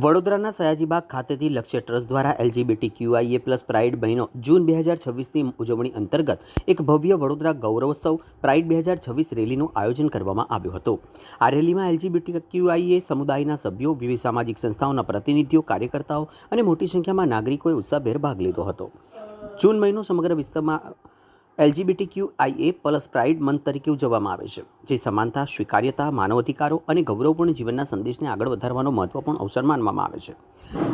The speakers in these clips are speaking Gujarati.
વડોદરાના સયાજીબાગ ખાતેથી લક્ષ્ય ટ્રસ્ટ દ્વારા LGBTQIA+ પ્રાઇડ મહિનો જૂન 2026ની ઉજવણી અંતર્ગત એક ભવ્ય વડોદરા ગૌરવોત્સવ પ્રાઇડ 2026 રેલીનું આયોજન કરવામાં આવ્યું હતું। આ રેલીમાં LGBTQIA સમુદાયના સભ્યો, વિવિધ સામાજિક સંસ્થાઓના પ્રતિનિધિઓ, કાર્યકર્તાઓ અને મોટી સંખ્યામાં નાગરિકોએ ઉત્સાહભેર ભાગ લીધો હતો। જૂન મહિનો સમગ્ર વિશ્વમાં LGBTQIA+ પ્રાઇડ મંથ તરીકે ઉજવવામાં આવે છે, જે સમાનતા, સ્વીકાર્યતા, માનવ અધિકારો અને ગૌરવપૂર્ણ જીવનના સંદેશને આગળ વધારવાનો મહત્વપૂર્ણ અવસર માનવામાં આવે છે।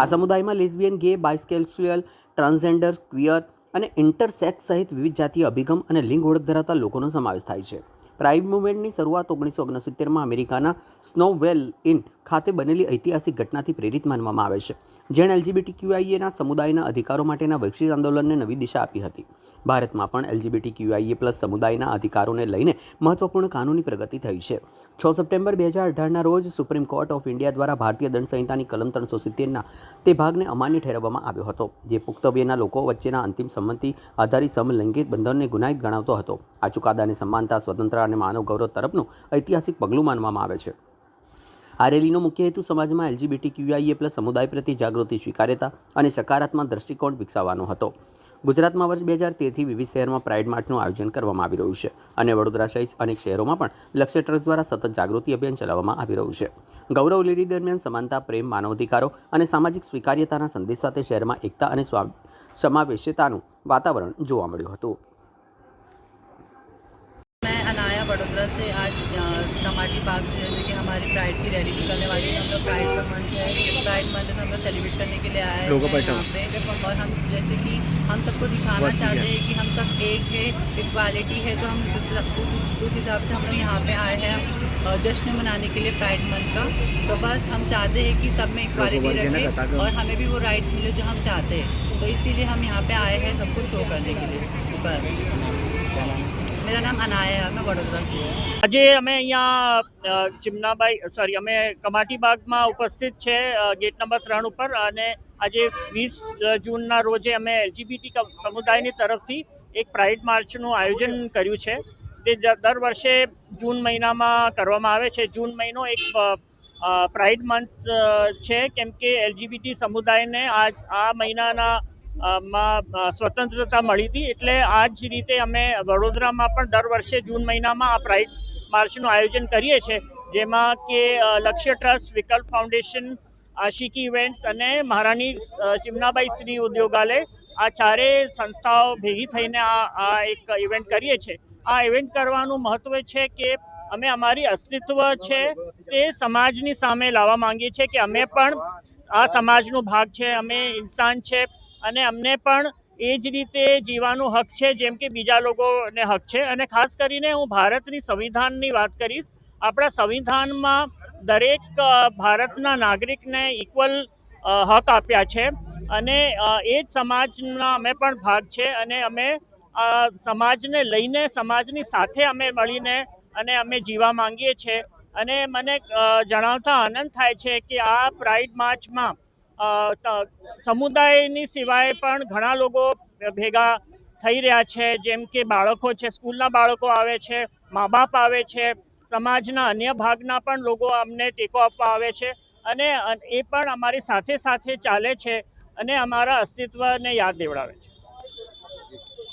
આ સમુદાયમાં લેસ્બિયન, ગે, બાયસેક્સ્યુઅલ, ટ્રાન્સજેન્ડર, ક્વિયર અને ઇન્ટરસેક્સ સહિત વિવિધ જાતીય અભિગમ અને લિંગ ઓળખ ધરાવતા લોકોનો સમાવેશ થાય છે। પ્રાઇડ મૂવમેન્ટની શરૂઆત 1969માં અમેરિકાના સ્નોવેલ ઇન ખાતે બનેલી ઐતિહાસિક ઘટનાથી પ્રેરિત માનવામાં આવે છે, જેણે LGBTQIA સમુદાયના અધિકારો માટેના વૈશ્વિક આંદોલનને નવી દિશા આપી હતી। ભારતમાં પણ LGBTQIA+ સમુદાયના અધિકારોને લઈને મહત્વપૂર્ણ કાનૂની પ્રગતિ થઈ છે। 6 સપ્ટેમ્બર 2018ના રોજ સુપ્રીમ કોર્ટ ઓફ ઇન્ડિયા દ્વારા ભારતીય દંડ સંહિતાની કલમ 370ના તે ભાગને અમાન્ય ઠેરવવામાં આવ્યો હતો, જે પુખ્ત વયના લોકો વચ્ચેના અંતિમ સંમતિ આધારિત સમલૈંગિક બંધનને ગુનાહિત ગણાવતો હતો। આ ચુકાદાને સમાનતા, સ્વતંત્ર અને માનવ ગૌરવ તરફનું ઐતિહાસિક પગલું માનવામાં આવે છે। આ રેલીનો મુખ્ય હેતુ સમાજમાં LGBTQIA+ સમુદાય પ્રત્યે જાગૃતિ, સ્વીકાર્યતા અને સકારાત્મક દ્રષ્ટિકોણ વિકસાવવાનો હતો। ગુજરાતમાં વર્ષ 2013થી વિવિધ શહેરમાં પ્રાઇડ માર્ચનું આયોજન કરવામાં આવી રહ્યું છે અને વડોદરા સહિત અનેક શહેરોમાં પણ લક્ષ્ય ટ્રસ્ટ દ્વારા સતત જાગૃતિ અભિયાન ચલાવવામાં આવી રહ્યું છે। ગૌરવ રેલી દરમિયાન સમાનતા, પ્રેમ, માનવ અધિકારો અને સામાજિક સ્વીકાર્યતાના સંદેશ સાથે શહેરમાં એકતા અને સમાવેશિતાનું વાતાવરણ જોવા મળ્યું હતું। मैं अनाया वडोदरा से आज कमाटी बाग से जैसे कि हमारी प्राइड की रैली निकलने वाली है। हम लोग प्राइड का मंथ है, प्राइड मंथ हम लोग सेलिब्रेट करने के लिए आए हैं यहाँ पे। और हम जैसे कि हम सबको दिखाना चाहते हैं कि हम सब एक है, इक्वालिटी है, तो हम उस हिसाब से हम लोग यहाँ पे आए हैं जश्न मनाने के लिए प्राइड मंथ का। तो बस हम चाहते हैं कि सब में इक्वालिटी रखें और हमें भी वो राइट्स मिले जो हम चाहते हैं। तो इसीलिए हम यहाँ पे आए हैं सबको शो करने के लिए। बस मेरा नाम अनाया है, मैं वडोदरा से। આજે અમે અહીંયા ચિમનાબાઈ અમે કમાટી બાગમાં ઉપસ્થિત છે ગેટ નંબર 3 ઉપર, અને આજે 20 જૂનના રોજે અમે LGBT સમુદાયની તરફથી એક પ્રાઇડ માર્ચનું આયોજન કર્યું છે। તે દર વર્ષે જૂન મહિનામાં કરવામાં આવે છે। જૂન મહિનો એક પ્રાઇડ મંથ છે, કેમ કે LGBT સમુદાયને આ મહિનાના માં સ્વતંત્રતા મળી હતી, એટલે આ જ રીતે અમે વડોદરામાં પણ દર વર્ષે જૂન મહિનામાં આ પ્રાઇડ માર્ચનું આયોજન કરીએ છીએ, જેમાં કે લક્ષ્ય ટ્રસ્ટ, વિકલ્પ ફાઉન્ડેશન, આશિકી ઇવેન્ટ્સ અને મહારાણી ચિમનાબાઈ સ્ત્રી ઉદ્યોગાલય, આ ચારેય સંસ્થાઓ ભેગી થઈને આ એક ઇવેન્ટ કરીએ છીએ। આ ઇવેન્ટ કરવાનું મહત્ત્વ છે કે અમે અમારી અસ્તિત્વ છે તે સમાજની સામે લાવવા માંગીએ છીએ કે અમે પણ આ સમાજનો ભાગ છે, અમે ઇન્સાન છે અને અમને પણ એ જ રીતે જીવવાનું હક છે જેમ કે બીજા લોકોને હક છે। અને ખાસ કરીને હું ભારતની સંવિધાનની વાત કરીશ। આપણા સંવિધાનમાં દરેક ભારતના નાગરિકને ઇક્વલ હક આપ્યા છે, અને એ જ સમાજના અમે પણ ભાગ છે, અને અમે સમાજને લઈને, સમાજની સાથે અમે મળીને અને અમે જીવવા માંગીએ છીએ। અને મને જણાવતા આનંદ થાય છે કે આ પ્રાઇડ માર્ચમાં સમુદાયની સિવાય પણ ઘણા લોકો ભેગા થઈ રહ્યા છે, જેમ કે બાળકો છે, સ્કૂલના બાળકો આવે છે, મા બાપ આવે છે, સમાજના અન્ય ભાગના પણ લોકો અમને ટેકો આપવા આવે છે, અને એ પણ અમારી સાથે સાથે ચાલે છે અને અમારા અસ્તિત્વને યાદ દેવડાવે છે।